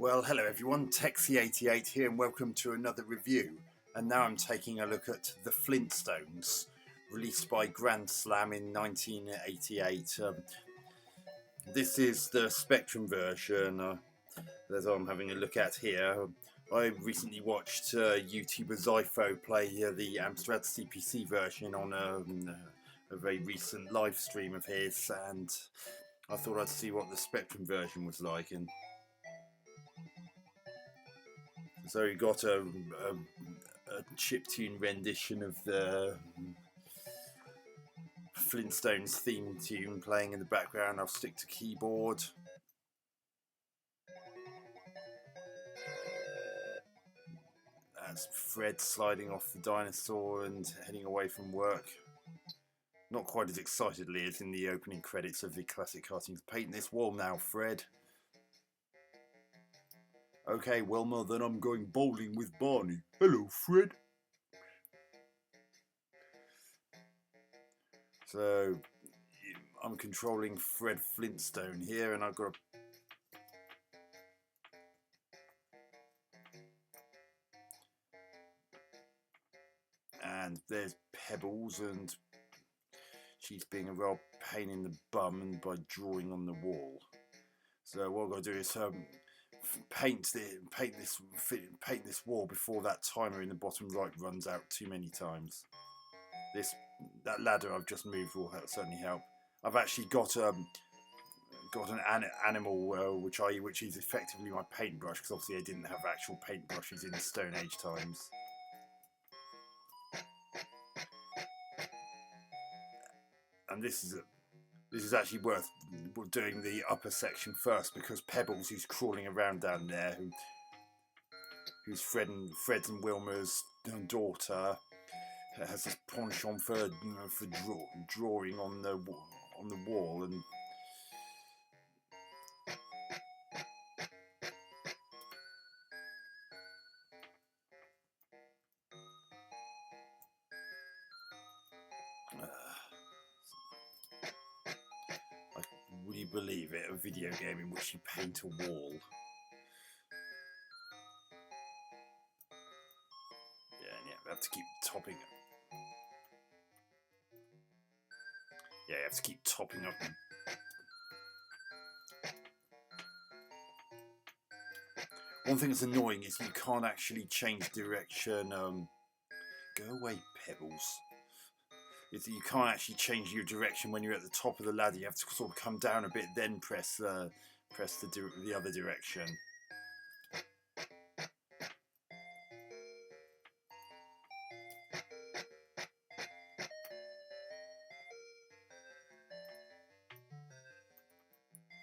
Well, hello everyone, Texie88 here and welcome to another review. And now I'm taking a look at the Flintstones, released by Grandslam in 1988. This is the Spectrum version that I'm having a look at here. I recently watched YouTuber Zypho play the Amstrad CPC version on a very recent live stream of his, and I thought I'd see what the Spectrum version was like. And so you got a chiptune rendition of the Flintstones theme tune playing in the background. I'll stick to keyboard. That's Fred sliding off the dinosaur and heading away from work. Not quite as excitedly as in the opening credits of the classic cartoons. Paint this wall now, Fred. Okay, Wilma, then I'm going bowling with Barney. Hello, Fred. So, I'm controlling Fred Flintstone here, and I've got and there's Pebbles, and she's being a real pain in the bum and by drawing on the wall. So what I've got to do is paint this wall before that timer in the bottom right runs out too many times. That ladder I've just moved will certainly help. I've actually got an animal which is effectively my paintbrush, because obviously I didn't have actual paintbrushes in the Stone Age times. And this is actually worth doing the upper section first, because Pebbles, who's crawling around down there, who's Fred and Wilma's daughter, has this penchant for drawing on the wall, and would you believe it? A video game in which you paint a wall. Yeah, we have to keep topping it. Yeah, you have to keep topping up. One thing that's annoying is you can't actually change direction. Go away, Pebbles. You can't actually change your direction when you're at the top of the ladder. You have to sort of come down a bit, then press the other direction.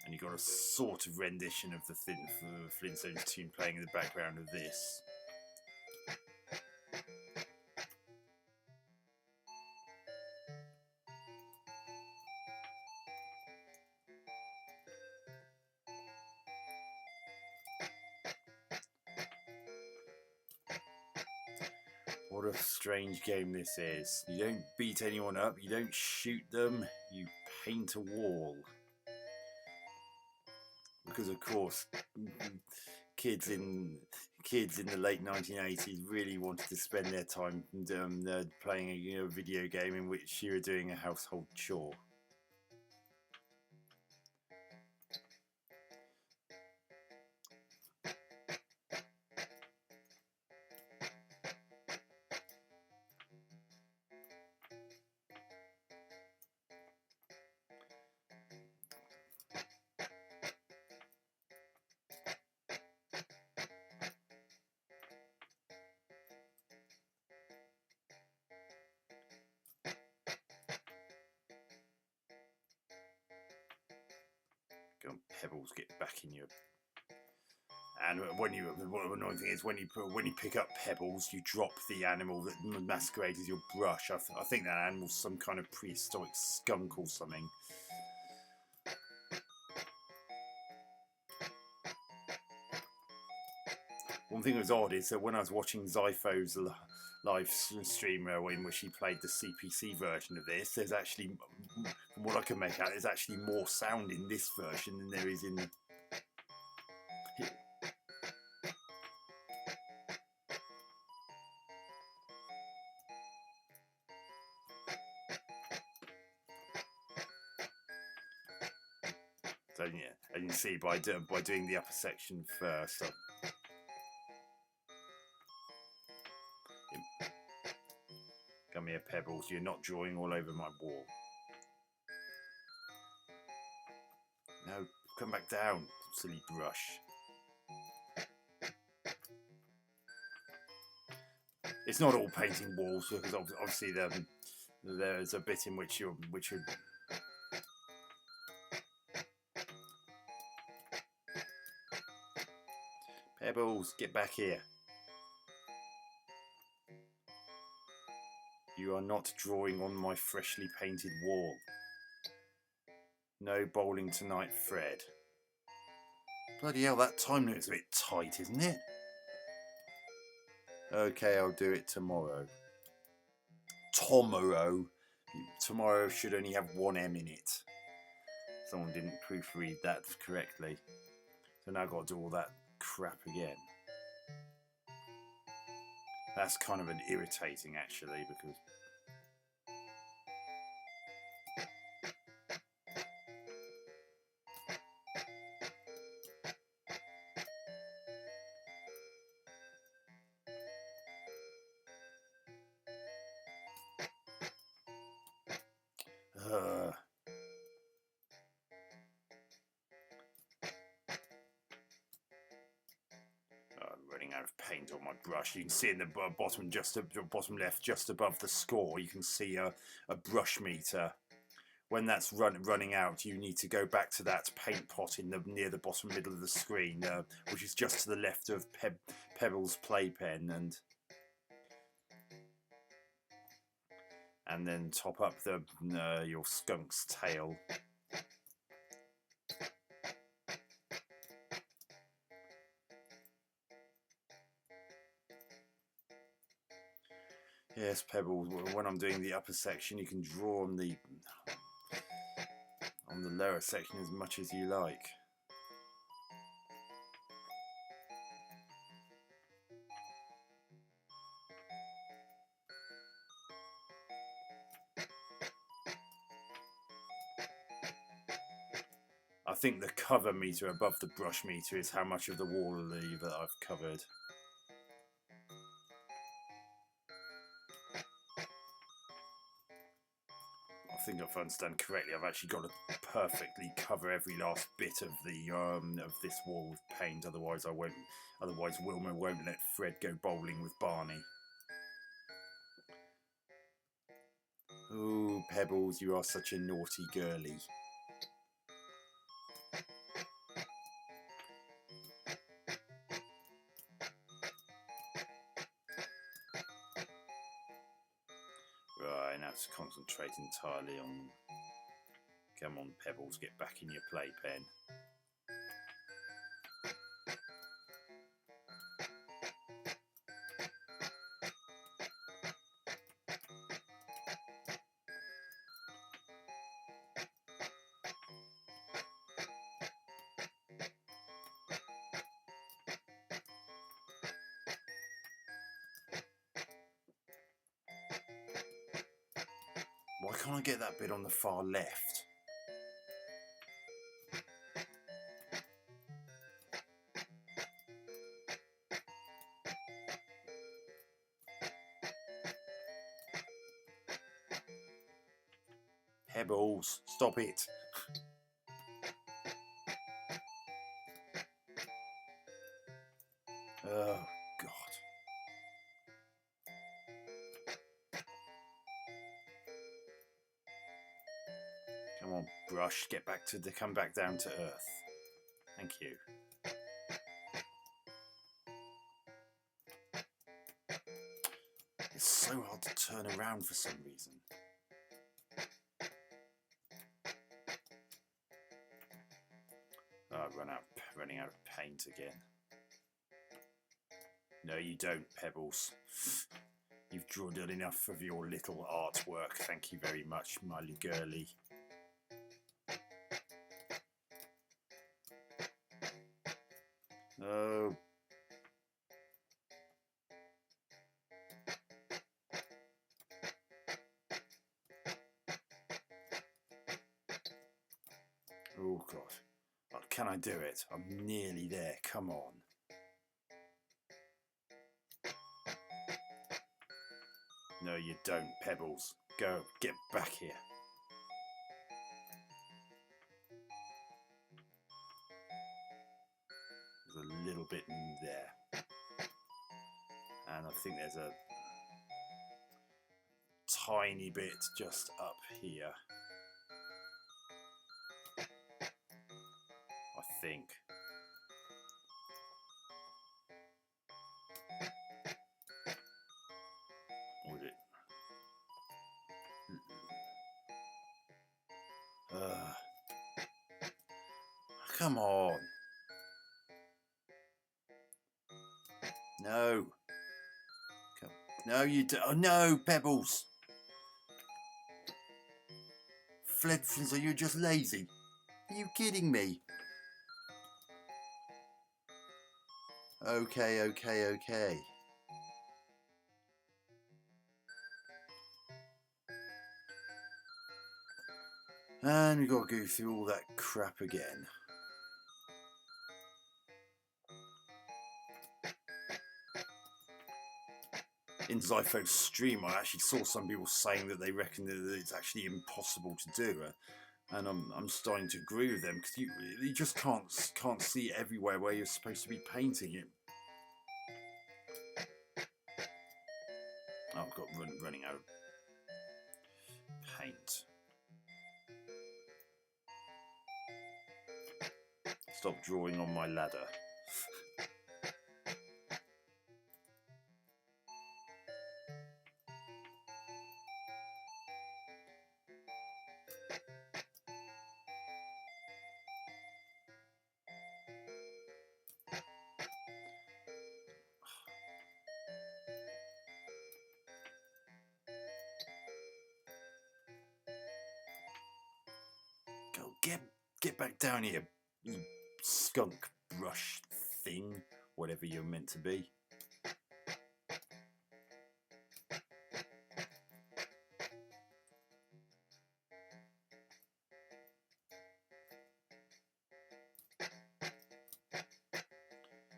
And you've got a sort of rendition of the Flintstones tune playing in the background of this. What a strange game this is. You don't beat anyone up, you don't shoot them, you paint a wall. Because of course, kids in the late 1980s really wanted to spend their time playing a video game in which you were doing a household chore. Go on, Pebbles, get back in your. And what annoying thing is, when you pick up Pebbles, you drop the animal that masquerades as your brush. I think that animal's some kind of prehistoric skunk or something. One thing that was odd is that when I was watching Zypho's live stream in which he played the CPC version of this, there's actually, from what I can make out, there's actually more sound in this version than there is in So yeah, and you can see by doing the upper section first. Come here, Pebbles. You're not drawing all over my wall. No, come back down, silly brush. It's not all painting walls, because obviously there's a bit in which you Pebbles, get back here. You are not drawing on my freshly painted wall. No bowling tonight, Fred. Bloody hell, that time limit's a bit tight, isn't it? Okay, I'll do it tomorrow. Tomorrow? Tomorrow should only have one M in it. Someone didn't proofread that correctly. So now I've got to do all that crap again. That's kind of an irritating, actually, because... I'm running out of paint on my brush. You can see in the bottom left, just above the score, you can see a brush meter. When that's running out, you need to go back to that paint pot near the bottom middle of the screen, which is just to the left of Pebbles' playpen, and then top up your skunk's tail. Yes, Pebbles, when I'm doing the upper section, you can draw on the lower section as much as you like. I think the cover meter above the brush meter is how much of the wall that I've covered. I think if I understand correctly, I've actually got to perfectly cover every last bit of the of this wall with paint. Otherwise, Otherwise, Wilma won't let Fred go bowling with Barney. Oh, Pebbles, you are such a naughty girlie. Right, now to concentrate entirely on... Come on, Pebbles, get back in your playpen. Why can't I get that bit on the far left? Pebbles, stop it. Oh, God. Come on, brush, come back down to earth. Thank you. It's so hard to turn around for some reason. Oh, running out of paint again. No, you don't, Pebbles. You've drawn enough of your little artwork. Thank you very much, my girlie. Oh. Oh, God. Oh, can I do it? I'm nearly there. Come on. No, you don't, Pebbles. Go, get back here. There's a little bit in there. And I think there's a tiny bit just up here. I think. Would it? Come on. No. Come. No, you don't. Oh, no, Pebbles. Flintstones, are you just lazy? Are you kidding me? Okay, okay, okay. And we've got to go through all that crap again. In Zypho's stream, I actually saw some people saying that they reckon that it's actually impossible to do, and I'm starting to agree with them, because you just can't see everywhere where you're supposed to be painting it. Oh, I've got running out of paint. Stop drawing on my ladder. Go, get back down here, you skunk brush thing, whatever you're meant to be.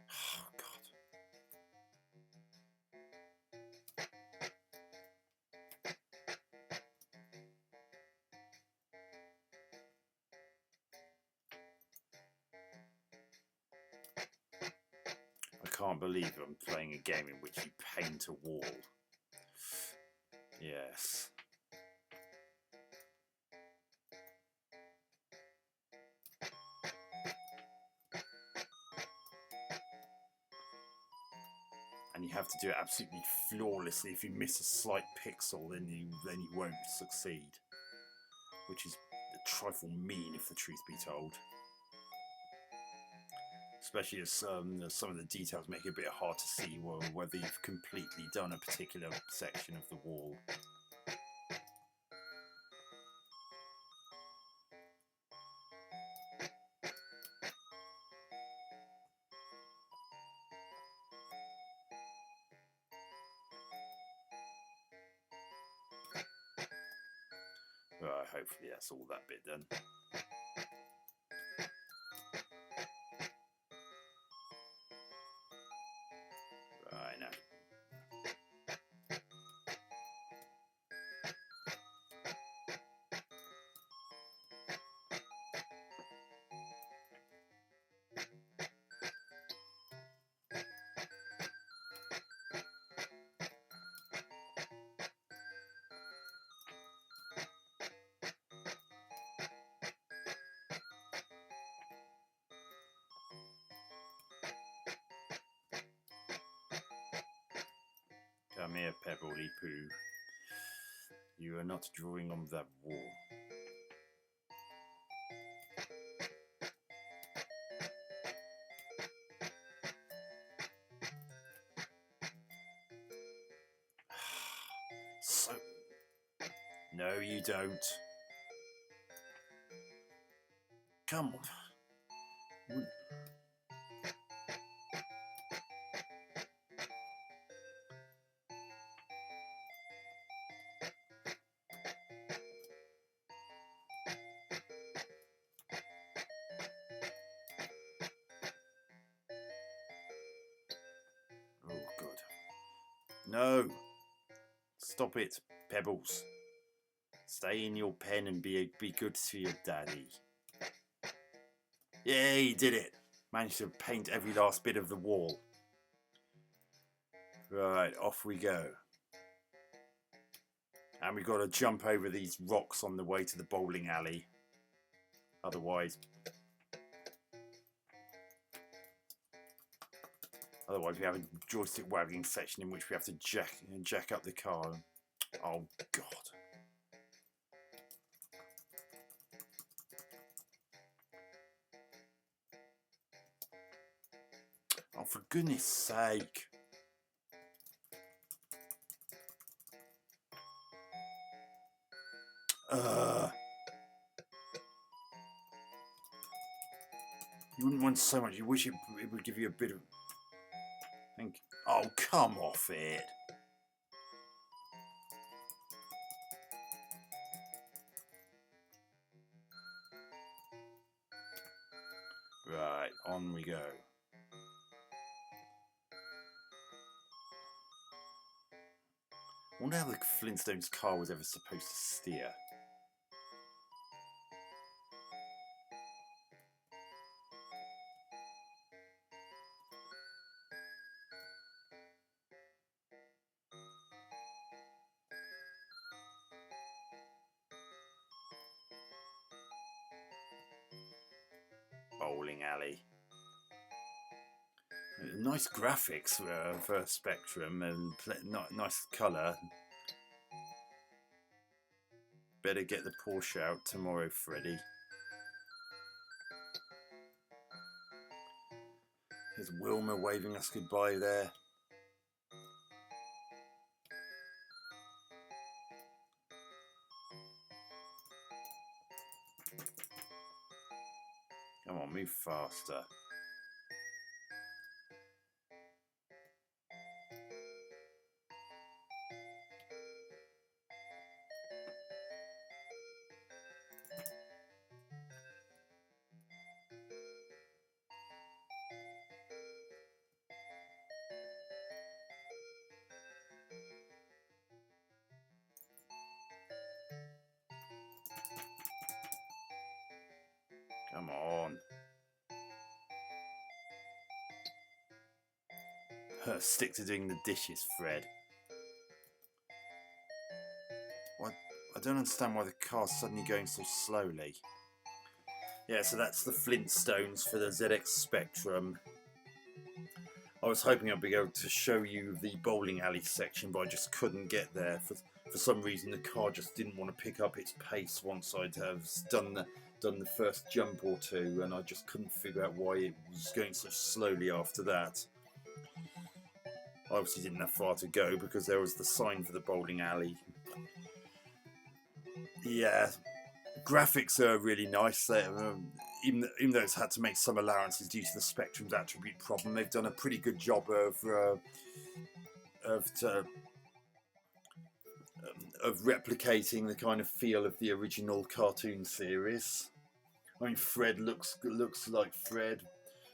Oh, God. I can't believe I'm playing a game in which you paint a wall. Yes. And you have to do it absolutely flawlessly. If you miss a slight pixel, then you won't succeed. Which is a trifle mean, if the truth be told. Especially as some of the details make it a bit hard to see whether you've completely done a particular section of the wall. Right, hopefully that's all that bit done. Right, now. Come here, Pebbley Poo. You are not drawing on that wall. So... No, you don't. Come on. No. Stop it, Pebbles. Stay in your pen and be good to your daddy. Yeah, he did it. Managed to paint every last bit of the wall. Right, off we go. And we've got to jump over these rocks on the way to the bowling alley. Otherwise we have a joystick wagging section in which we have to jack up the car. Oh, God. Oh, for goodness sake. You wouldn't want so much. You wish it would give you a bit of... Oh, come off it. Right, on we go. I wonder how the Flintstones car was ever supposed to steer. Bowling alley. Nice graphics for Spectrum and nice colour. Better get the Porsche out tomorrow, Freddy. There's Wilma waving us goodbye there. Come on, move faster. Come on. Stick to doing the dishes, Fred. What? I don't understand why the car's suddenly going so slowly. Yeah, so that's the Flintstones for the ZX Spectrum. I was hoping I'd be able to show you the bowling alley section, but I just couldn't get there. For some reason, the car just didn't want to pick up its pace once I'd have done the first jump or two, and I just couldn't figure out why it was going so slowly after that. I obviously didn't have far to go because there was the sign for the bowling alley. Yeah, graphics are really nice. Even though it's had to make some allowances due to the Spectrum's attribute problem, they've done a pretty good job of replicating the kind of feel of the original cartoon series. I mean, Fred looks like Fred,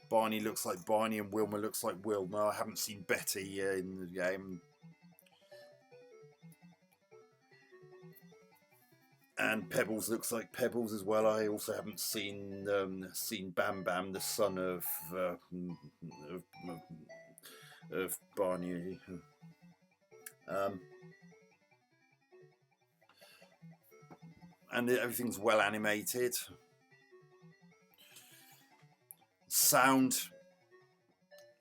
Barney looks like Barney, and Wilma looks like Wilma. I haven't seen Betty in the game. And Pebbles looks like Pebbles as well. I also haven't seen Bam Bam, the son of Barney. And everything's well animated. Sound,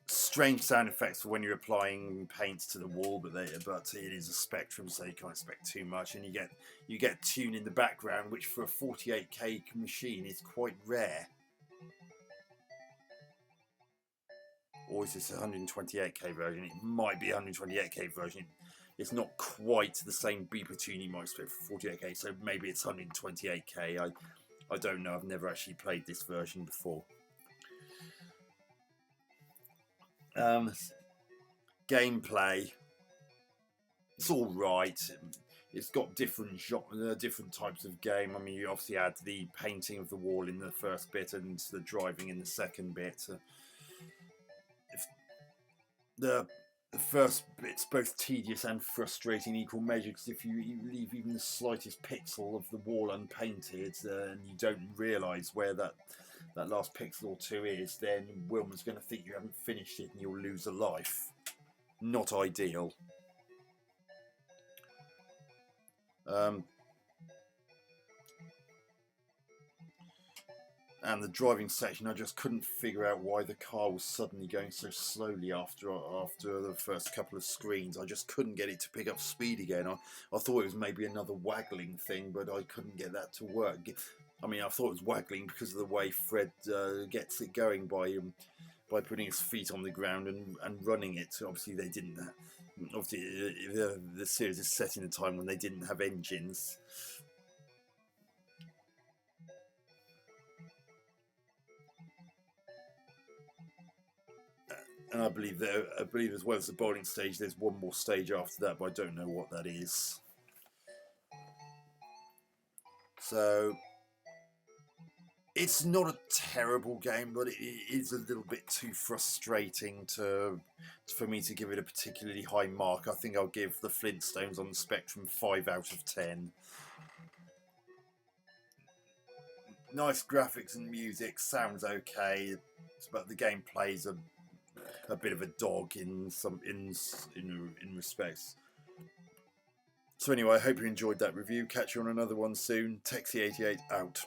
strange sound effects for when you're applying paint to the wall, but it is a Spectrum, so you can't expect too much. And you get tune in the background, which for a 48K machine is quite rare. Or is this a 128K version? It might be a 128K version. It's not quite the same beeper tune you might expect for 48K, so maybe it's 128K. I don't know. I've never actually played this version before. Gameplay, it's all right. It's got different types of game. I mean, you obviously add the painting of the wall in the first bit and the driving in the second bit. The first bit's both tedious and frustrating in equal measure, because if you leave even the slightest pixel of the wall unpainted and you don't realise where that last pixel or two is, then Wilma's going to think you haven't finished it and you'll lose a life. Not ideal. And the driving section, I just couldn't figure out why the car was suddenly going so slowly after the first couple of screens. I just couldn't get it to pick up speed again. I thought it was maybe another waggling thing, but I couldn't get that to work. I mean, I thought it was waggling because of the way Fred gets it going by putting his feet on the ground and running it. Obviously, they didn't. Obviously, the series is set in a time when they didn't have engines. And I believe as well as the bowling stage, there's one more stage after that, but I don't know what that is. So it's not a terrible game, but it is a little bit too frustrating for me to give it a particularly high mark. I think I'll give the Flintstones on the spectrum 5 out of 10. Nice graphics and music, sounds okay, but the game plays a bit of a dog in respects. So anyway, I hope you enjoyed that review. Catch you on another one soon. Texie88 out.